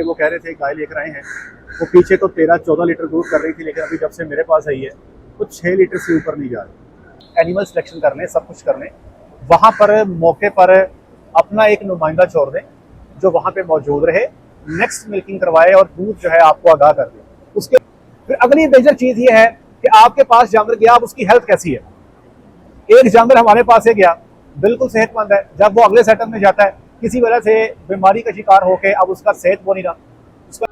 वो कह रहे थे गाय लेकर आए हैं, वो पीछे तो 13-14 लीटर दूध कर रही थी, लेकिन अभी जब से मेरे पास आई है तो 6 लीटर से ऊपर नहीं जा रही। एनिमल सिलेक्शन करने, सब कुछ करने, वहाँ पर मौके पर अपना एक नुमाइंदा छोड़ दें जो वहाँ पे मौजूद रहे, नेक्स्ट मिल्किंग करवाए और दूध जो है आपको आगाह कर दे। उसके फिर अगली मेजर चीज़ ये है कि आपके पास जानवर गया, अब उसकी हेल्थ कैसी है। एक जानवर हमारे पास से गया, बिल्कुल सेहतमंद है, जब वो अगले सेटअप में जाता है किसी वजह से बीमारी का शिकार होकर अब उसका सेहत वो नहीं रहा, उसका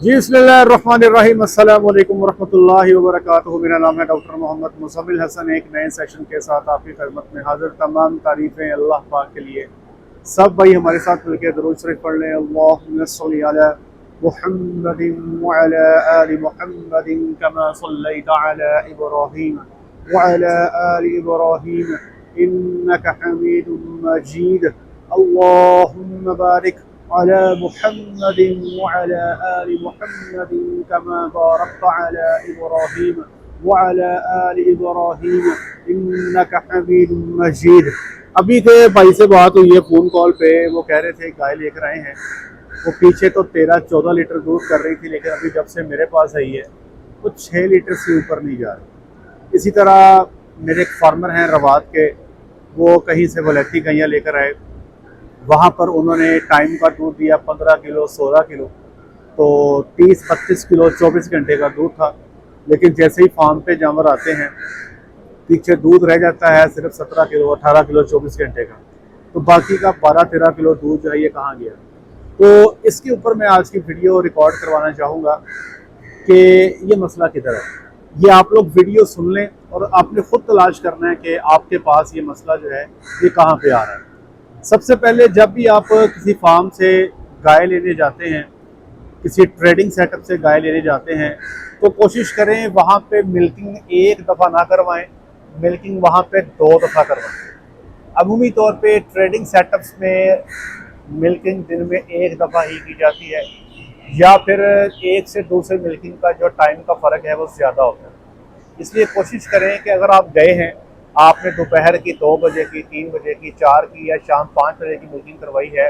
जी बिस्मिल्लाहिर्रहमानिर्रहीम, अस्सलाम वालेकुम वरहमतुल्लाहि वबरकातुहू। मेरा नाम है डॉक्टर मोहम्मद मुज़म्मिल हसन। एक नए सेशन के साथ आपकी खिदमत में हाजिर। तमाम तारीफ़ें अल्लाह पाक के लिए। सब भाई हमारे साथ मिलकर दुरूद शरीफ पढ़ लें। अल्लाहुम्मा सल्ली अला मुहम्मदिन व अला आलि मुहम्मदिन कमा सल्लैता अला इब्राहीम व अला आलि इब्राहीम इन्नका हमीदुम मजीद। अल्लाहुम्मा बारिक अला मुहम्मदिन व अला आलि मुहम्मदिन कमा बारकता अला इब्राहीम व अला आलि इब्राहीम इन्नका हमीदुम मजीद। अभी के भाई से बात हुई है फ़ोन कॉल पे, वो कह रहे थे गाय लेकर आए हैं, वो पीछे तो 13-14 लीटर दूध कर रही थी, लेकिन अभी जब से मेरे पास आई है वो 6 लीटर से ऊपर नहीं जा रही। इसी तरह मेरे एक फार्मर हैं रवात के, वो कहीं से वलैती गैया लेकर आए, वहाँ पर उन्होंने टाइम का दूध दिया 15 किलो 16 किलो, तो 30-32 किलो 24 घंटे का दूध था। लेकिन जैसे ही फार्म पे जानवर आते हैं पीछे दूध रह जाता है सिर्फ 17 किलो 18 किलो 24 घंटे का, तो बाकी का 12-13 किलो दूध जो है ये कहाँ गया। तो इसके ऊपर मैं आज की वीडियो रिकॉर्ड करवाना चाहूँगा कि ये मसला किधर है। ये आप लोग वीडियो सुन लें और आपने खुद तलाश करना है कि आपके पास ये मसला जो है ये कहाँ पे आ रहा है। सबसे पहले जब भी आप किसी फार्म से गाय लेने जाते हैं, किसी ट्रेडिंग सेटअप से गाय लेने जाते हैं, तो कोशिश करें वहाँ पे मिल्किंग एक दफ़ा ना करवाएं, मिल्किंग वहाँ पे 2 दफ़ा करवाएं। अमूमी तौर पे ट्रेडिंग सेटअप्स में मिल्किंग दिन में 1 दफ़ा ही की जाती है, या फिर एक से दूसरे मिल्किंग का जो टाइम का फ़र्क है वो ज़्यादा होता है। इसलिए कोशिश करें कि अगर आप गए हैं, आपने दोपहर की 2 बजे की, 3 बजे की, 4 की या शाम 5 बजे की मिल्किंग करवाई है,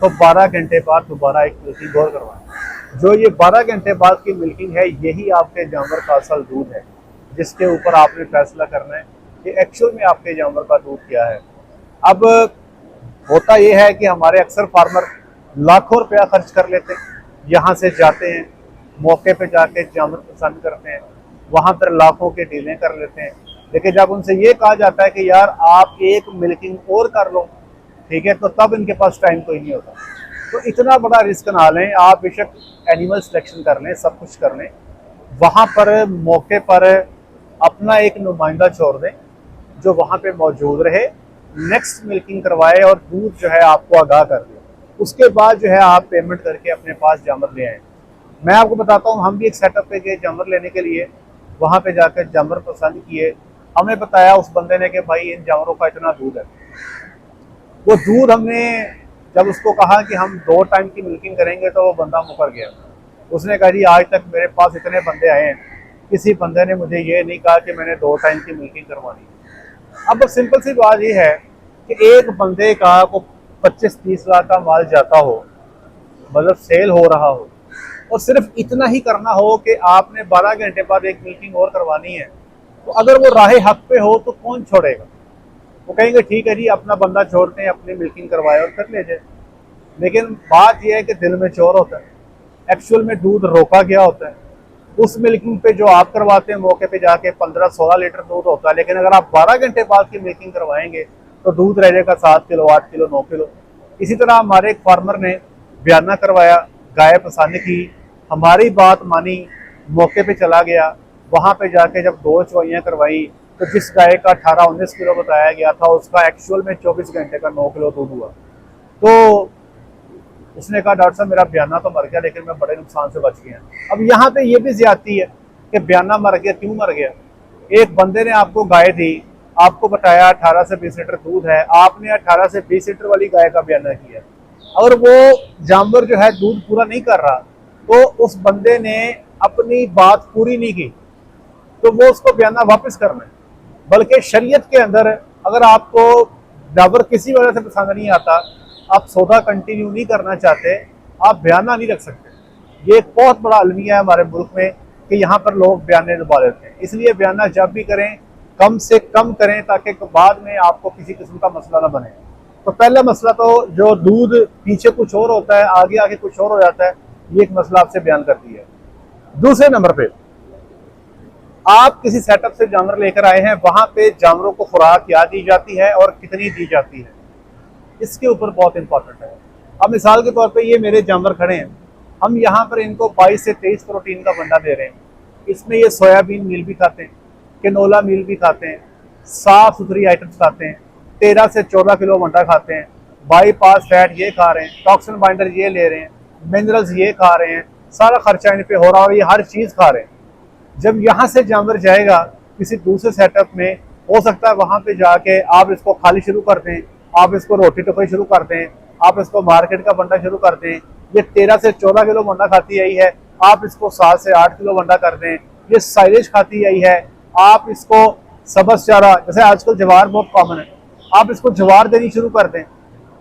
तो 12 घंटे बाद दोबारा एक मिल्किंग और करवाएं। जो ये 12 घंटे बाद की मिल्किंग है, यही आपके जानवर का असल दूध है, जिसके ऊपर आपने फैसला करना है कि एक्चुअल में आपके जानवर का दूध क्या है। अब होता यह है कि हमारे अक्सर फार्मर लाखों रुपया खर्च कर लेते हैं, यहाँ से जाते हैं, मौके पे जाके जानवर पसंद करते हैं, वहाँ पर लाखों के डीलें कर लेते हैं, लेकिन जब उनसे ये कहा जाता है कि यार आप एक मिल्किंग और कर लो, ठीक है, तो तब इनके पास टाइम कोई नहीं होता। तो इतना बड़ा रिस्क ना लें। आप बेशक एनिमल सिलेक्शन कर लें, सब कुछ कर लें, वहाँ पर मौके पर अपना एक नुमाइंदा छोड़ दें जो वहाँ पे मौजूद रहे, नेक्स्ट मिल्किंग करवाए और दूध जो है आपको आगाह कर दे। उसके बाद जो है आप पेमेंट करके अपने पास जानवर ले आए। मैं आपको बताता हूँ, हम भी एक सेटअप पे गए जानवर लेने के लिए, वहाँ पे जाकर जानवर पसंद किए, हमें बताया उस बंदे ने कि भाई इन जानवरों का इतना दूध है। वो दूध हमने जब उसको कहा कि हम 2 टाइम की मिल्किंग करेंगे, तो वो बंदा मुकर गया। उसने कहा जी आज तक मेरे पास इतने बंदे आए हैं, किसी बंदे ने मुझे ये नहीं कहा कि मैंने 2 टाइम की मिल्किंग करवानी। अब सिंपल सी बात ये है कि एक बंदे का को 25-30 लाख का माल जाता हो, मतलब सेल हो रहा हो, और सिर्फ इतना ही करना हो कि आपने 12 घंटे बाद एक मिल्किंग और करवानी है, तो अगर वो राह हक पे हो तो कौन छोड़ेगा। वो कहेंगे ठीक है जी अपना बंदा छोड़ते हैं, अपनी मिल्किंग करवाए और कर ले जाए। लेकिन बात यह है कि दिल में चोर होता है, एक्चुअल में दूध रोका गया होता है। उस मिल्किंग पे जो आप करवाते हैं मौके पे जाके 15-16 लीटर दूध होता है, लेकिन अगर आप 12 घंटे बाद की मिल्किंग करवाएंगे तो दूध रह जाएगा 7 किलो 8 किलो 9 किलो। इसी तरह हमारे एक फार्मर ने बयाना करवाया, गाय पसंद की, हमारी बात मानी, मौके पे चला गया, वहाँ पे जाके जब 2 चवाइयाँ करवाई तो जिस गाय का 18-19 किलो बताया गया था, उसका एक्चुअल में 24 घंटे का 9 किलो दूध हुआ। तो उसने कहा डॉक्टर साहब मेरा बयाना तो मर गया, लेकिन मैं बड़े नुकसान से बच गया। अब यहाँ पे ये भी ज्यादती है कि बयाना मर गया, क्यों मर गया। एक बंदे ने आपको गाय दी, आपको बताया 18 से 20 लीटर दूध है, आपने 18 से 20 लीटर वाली गाय का बयाना किया, और वो जानवर जो है दूध पूरा नहीं कर रहा, तो उस बंदे ने अपनी बात पूरी नहीं की, तो वो उसको बयाना वापस करना है। बल्कि शरीयत के अंदर अगर आपको जानवर किसी वजह से पसंद नहीं आता, आप सौदा कंटिन्यू नहीं करना चाहते, आप बयाना नहीं रख सकते। ये एक बहुत बड़ा अलमिया है हमारे मुल्क में कि यहाँ पर लोग बयाने दबा देते हैं। इसलिए बयाना जब भी करें कम से कम करें ताकि बाद में आपको किसी किस्म का मसला ना बने। तो पहला मसला तो जो दूध पीछे कुछ और होता है, आगे आगे कुछ और हो जाता है, ये एक मसला आपसे बयान करती है। दूसरे नंबर पे, आप किसी सेटअप से जानवर लेकर आए हैं, वहां पे जानवरों को खुराक क्या दी जाती है और कितनी दी जाती है, इसके ऊपर बहुत इंपॉर्टेंट है। अब मिसाल के तौर पे ये मेरे जानवर खड़े हैं, हम यहाँ पर इनको 22 से 23 प्रोटीन का बंडा दे रहे हैं। इसमें ये सोयाबीन मील भी खाते हैं, केनोला मील भी खाते हैं, साफ सुथरी आइटम्स खाते हैं, 13 से 14 किलो बंडा खाते हैं, बाईपास फैट ये खा रहे हैं, टॉक्सिन बाइंडर ये ले रहे हैं, मिनरल्स ये खा रहे हैं, सारा खर्चा इन पे हो रहा है और ये हर चीज़ खा रहे हैं। जब यहाँ से जानवर जाएगा किसी दूसरे सेटअप में, हो सकता है वहाँ पे जाके आप इसको खाली शुरू कर दें, आप इसको रोटी टोकरी शुरू कर दें, आप इसको मार्केट का बंडा शुरू कर दें। ये 13 से 14 किलो बंडा खाती आई है, आप इसको 7 से 8 किलो बंडा कर दें। ये साइलेज खाती आई है, आप इसको सबस चारा, जैसे आजकल जवार बहुत कॉमन है, आप इसको जवार देनी शुरू कर दें।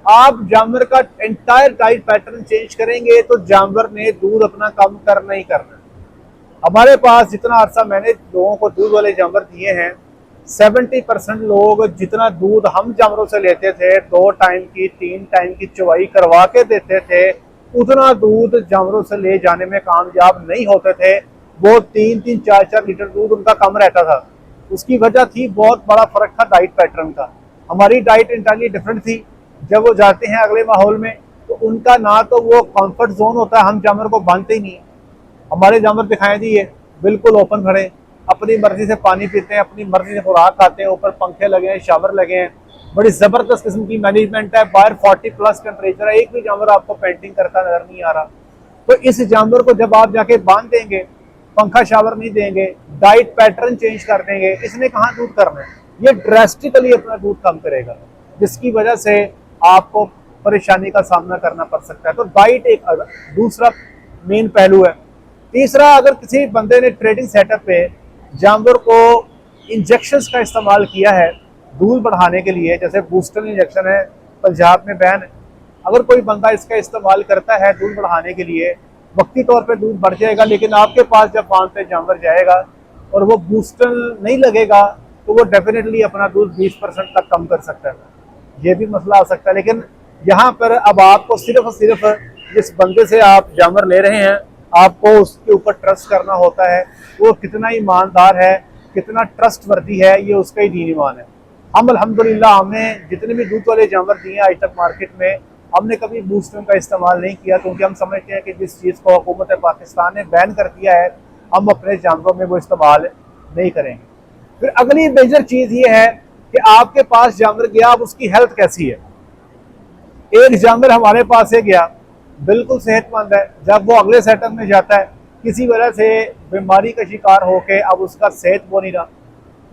आप जानवर का एंटायर डाइट पैटर्न चेंज करेंगे तो जानवर ने दूध अपना कम करना ही करना। हमारे पास जितना अरसा मैंने लोगों को दूध वाले जानवर दिए हैं, 70% लोग जितना दूध हम जानवरों से लेते थे, 2 टाइम की 3 टाइम की चवाई करवा के देते थे, उतना दूध जानवरों से ले जाने में कामयाब नहीं होते थे। वो 3-3, 4-4 लीटर दूध उनका कम रहता था। उसकी वजह थी बहुत बड़ा फर्क था डाइट पैटर्न का। हमारी डाइट इंटायरली डिफरेंट थी। जब वो जाते हैं अगले माहौल में तो उनका ना तो वो कंफर्ट जोन होता है, हम जानवर को बांधते ही नहीं। हमारे जानवर दिखाई दिए बिल्कुल ओपन खड़े, अपनी मर्जी से पानी पीते हैं, अपनी मर्जी से खुराक खाते हैं, ऊपर पंखे लगे हैं, शावर लगे हैं, बड़ी जबरदस्त किस्म की मैनेजमेंट है। बाहर 40+ टेम्परेचर है, एक भी जानवर आपको पेंटिंग करता नजर नहीं आ रहा। तो इस जानवर को जब आप जाके बांध देंगे, पंखा शावर नहीं देंगे, डाइट पैटर्न चेंज कर देंगे, इसने कहाँ दूध करना है, ये ड्रेस्टिकली अपना दूध कम करेगा, जिसकी वजह से आपको परेशानी का सामना करना पड़ सकता है। तो डाइट एक दूसरा मेन पहलू है। तीसरा, अगर किसी बंदे ने ट्रेडिंग सेटअप पे जानवर को इंजेक्शंस का इस्तेमाल किया है दूध बढ़ाने के लिए, जैसे बूस्टर इंजेक्शन है, पंजाब में बैन है, अगर कोई बंदा इसका इस्तेमाल करता है दूध बढ़ाने के लिए, वक्ती तौर पे दूध बढ़ जाएगा, लेकिन आपके पास जब फार्म पे जानवर जाएगा और वो बूस्टर नहीं लगेगा तो वो डेफिनेटली अपना दूध 20% तक कम कर सकता है। ये भी मसला आ सकता है। लेकिन यहाँ पर अब आपको सिर्फ और सिर्फ जिस बंदे से आप जानवर ले रहे हैं, आपको उसके ऊपर ट्रस्ट करना होता है, वो कितना ईमानदार है, कितना ट्रस्ट वर्दी है, ये उसका ही दीन ईमान है। हम अल्हम्दुलिल्लाह, हमने जितने भी दूध वाले जानवर दिए आज तक मार्केट में, हमने कभी बूस्टर का इस्तेमाल नहीं किया, क्योंकि हम समझते हैं कि जिस चीज़ को हुकूमत पाकिस्तान ने बैन कर दिया है, हम अपने जानवरों में वो इस्तेमाल नहीं करेंगे। फिर अगली मेजर चीज़ ये है कि आपके पास जानवर गया, अब उसकी हेल्थ कैसी है। एक जानवर हमारे पास से गया, बिल्कुल सेहतमंद है, जब वो अगले सेटअप में जाता है किसी वजह से बीमारी का शिकार होके अब उसका सेहत वो नहीं रहा,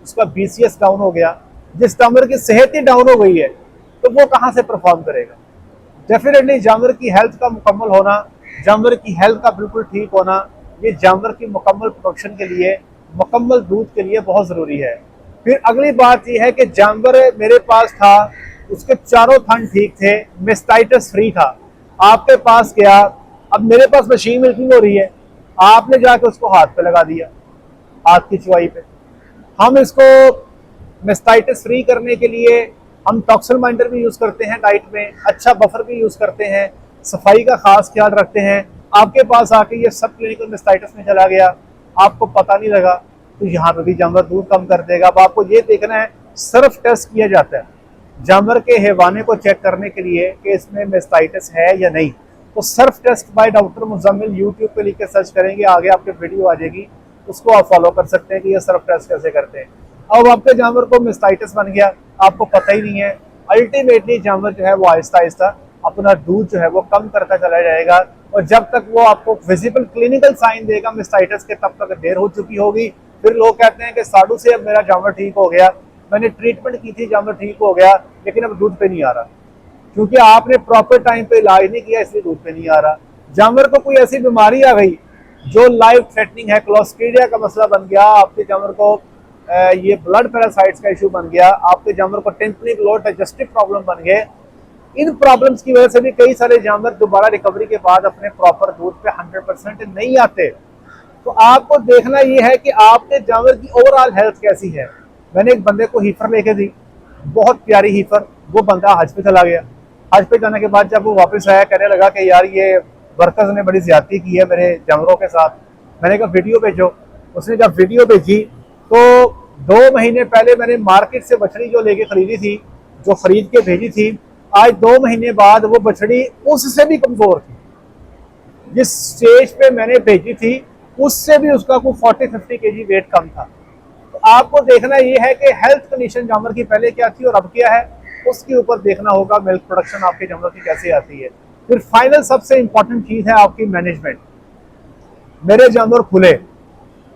उसका BCS डाउन हो गया, जिस जानवर की सेहत ही डाउन हो गई है तो वो कहाँ से परफॉर्म करेगा। डेफिनेटली जानवर की हेल्थ का मुकम्मल होना, जानवर की हेल्थ का बिल्कुल ठीक होना, ये जानवर की मुकम्मल प्रोडक्शन के लिए, मुकम्मल दूध के लिए बहुत ज़रूरी है। फिर अगली बात यह है कि जानवर मेरे पास था, उसके चारों थन ठीक थे, मेस्टाइटिस फ्री था, आपके पास गया, अब मेरे पास मशीन मिल्किंग हो रही है, आपने जाके उसको हाथ पे लगा दिया, हाथ की चुवाई पे। हम इसको मेस्टाइटिस फ्री करने के लिए हम टॉक्सिन बाइंडर भी यूज़ करते हैं डाइट में, अच्छा बफर भी यूज़ करते हैं, सफाई का खास ख्याल रखते हैं। आपके पास आके ये सब क्लिनिकल मेस्टाइटिस में चला गया, आपको पता नहीं लगा, तो यहाँ पे भी जानवर दूध कम कर देगा। अब आपको ये देखना है, सर्फ टेस्ट किया जाता है जानवर के हैवाने को चेक करने के लिए कि इसमें मेस्टाइटिस है या नहीं। तो सर्फ test by doctor Muzammil YouTube पे लिख के सर्च करेंगे, आगे आपके वीडियो आ जाएगी, उसको आप फॉलो कर सकते हैं कि ये सर्फ टेस्ट कैसे करते हैं। अब आपके जानवर को मेस्टाइटिस बन गया, आपको पता ही नहीं है, अल्टीमेटली जानवर जो है वो आहिस्ता आहिस्ता अपना दूध जो है वो कम करता चला जाएगा, और जब तक वो आपको विजिबल क्लिनिकल साइन देगा मेस्टाइटिस के, तब तक देर हो चुकी होगी। फिर लोग कहते हैं कि साडू से अब मेरा जानवर ठीक हो गया, मैंने ट्रीटमेंट की थी, जानवर ठीक हो गया, लेकिन अब दूध पे नहीं आ रहा, क्योंकि आपने प्रॉपर टाइम पे इलाज नहीं किया, इसलिए दूध पे नहीं आ रहा। जानवर को कोई ऐसी बीमारी आ गई जो लाइफ थ्रेटनिंग है, क्लोस्ट्रीडिया का मसला बन गया, आपके जानवर को ये ब्लड पैरासाइट्स का इशू बन गया, आपके जानवर को टेम्पनिक लो डाइजेस्टिव प्रॉब्लम बन गए। इन प्रॉब्लम्स की वजह से भी कई सारे जानवर दोबारा रिकवरी के बाद अपने प्रॉपर दूध पे 100% नहीं आते। तो आपको देखना ये है कि आपके जानवर की ओवरऑल हेल्थ कैसी है। मैंने एक बंदे को हीफर लेके दी, बहुत प्यारी हीफर, वो बंदा हज पे चला गया। हज पे जाने के बाद जब वो वापस आया कहने लगा कि यार ये वर्कर्स ने बड़ी ज्यादती की है मेरे जानवरों के साथ। मैंने कहा वीडियो भेजो। उसने जब वीडियो भेजी तो 2 महीने पहले मैंने मार्केट से बछड़ी जो लेके खरीदी थी, जो खरीद के भेजी थी, आज 2 महीने बाद वो बछड़ी उससे भी कमजोर थी। जिस स्टेज पे मैंने भेजी थी उससे भी उसका कोई 40-50 kg वेट कम था। तो आपको देखना ये है कि हेल्थ कंडीशन जानवर की पहले क्या थी और अब क्या है, उसके ऊपर देखना होगा मिल्क प्रोडक्शन आपके जानवर की कैसे आती है। फिर फाइनल सबसे इंपॉर्टेंट चीज है आपकी मैनेजमेंट। मेरे जानवर खुले,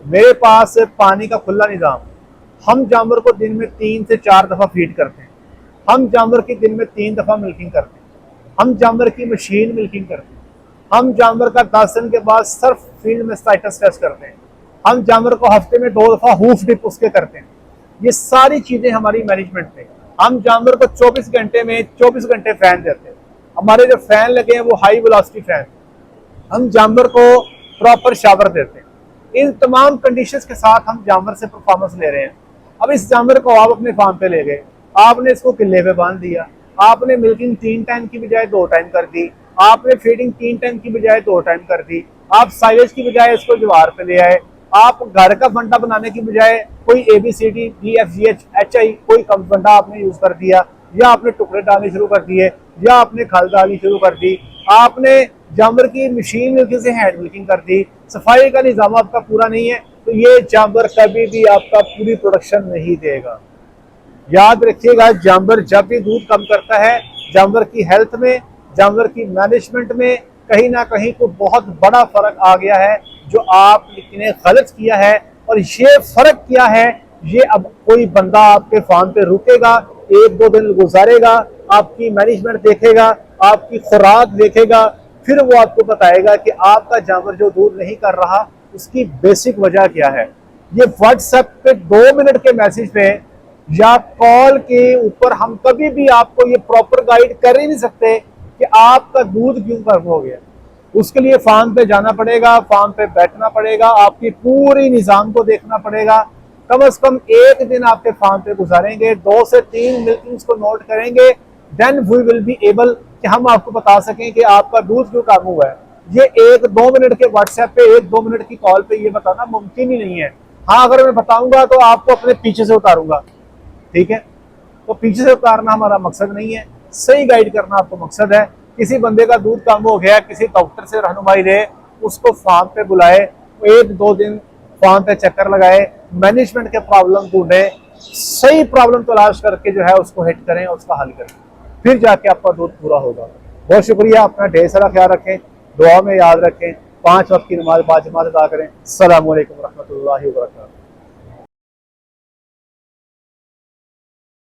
मेरे पास पानी का खुला निजाम, हम जानवर को दिन में 3 से 4 दफा फीड करते हैं, हम जानवर की दिन में 3 दफा मिल्किंग करते हैं, हम जानवर की मशीन मिल्किंग करते हैं, हम जानवर का 10 दिन के बाद सर्फ फील्ड में स्टाइटस टेस्ट करते हैं, हम जानवर को हफ्ते में 2 दफा हूफ डिप उसके करते हैं। ये सारी चीजें हमारी मैनेजमेंट में। हम जानवर को 24 घंटे में 24 घंटे फैन देते हैं। हमारे जो फैन लगे हैं वो हाई वेलोसिटी फैन। हम जानवर को प्रॉपर शावर देते हैं। इन तमाम कंडीशंस के साथ हम जानवर से परफॉर्मेंस ले रहे हैं। अब इस जानवर को आप अपने फार्म पे ले गए, आपने इसको किले पे बांध दिया, आपने मिल्किंग 3 टाइम की बजाय 2 टाइम कर दी, आपने फीडिंग 3 टाइम की बजाय 2 टाइम कर दी, आप साइलेज की बजाय इसको ज्वार पे ले आए, आप घर का फंडा बनाने की बजाय कोई ABCD DFGH HI कोई कम फंडा आपने यूज कर दिया, या आपने टुकड़े डालने शुरू कर दिए, या आपने खल डालनी शुरू कर दी, आपने जानवर की मशीन मिल्किंग से हैंड मिल्किंग कर दी, सफाई का निजाम आपका पूरा नहीं है, तो ये जानवर कभी भी आपका पूरी प्रोडक्शन नहीं देगा। याद रखिएगा, जानवर जब भी दूध कम करता है, जानवर की हेल्थ में, जानवर की मैनेजमेंट में कहीं ना कहीं को बहुत बड़ा फर्क आ गया है, जो आपने गलत किया है। और ये फर्क क्या है, ये अब कोई बंदा आपके फार्म पे रुकेगा, 1-2 दिन गुजारेगा, आपकी मैनेजमेंट देखेगा, आपकी खुराक देखेगा, फिर वो आपको बताएगा कि आपका जानवर जो दूध नहीं कर रहा उसकी बेसिक वजह क्या है। ये व्हाट्सएप पे 2 मिनट के मैसेज पे या कॉल के ऊपर हम कभी भी आपको ये प्रॉपर गाइड कर ही नहीं सकते कि आपका दूध क्यों कम हो गया। उसके लिए फार्म पे जाना पड़ेगा, फार्म पे बैठना पड़ेगा, आपकी पूरी निजाम को देखना पड़ेगा। कम से कम 1 दिन आपके फार्म पे गुजारेंगे, 2 से 3 मिल्किंग्स को नोट करेंगे, then we will be able कि हम आपको बता सकें कि आपका दूध क्यों कम हुआ है। ये 1-2 मिनट के व्हाट्सएप पे, 1-2 मिनट की कॉल पे ये बताना मुमकिन ही नहीं है। हाँ, अगर मैं बताऊंगा तो आपको अपने पीछे से उतारूंगा, ठीक है। तो पीछे से उतारना हमारा मकसद नहीं है, सही गाइड करना आपको मकसद है। किसी बंदे का दूध कम हो गया, किसी डॉक्टर से रहनुमाई ले, उसको फार्म पे बुलाए, 1-2 दिन फार्म पे चक्कर लगाए, मैनेजमेंट के प्रॉब्लम ढूंढे, सही प्रॉब्लम तलाश करके जो है उसको हिट करें, उसका हल करें, फिर जाके आपका दूध पूरा होगा। बहुत शुक्रिया, अपना ढेर सारा ख्याल रखें, दुआ में याद रखें, 5 वक्त की नमाज बाजमात अदा करें। अस्सलामु अलैकुम रहमतुल्लाहि व बरकातहू।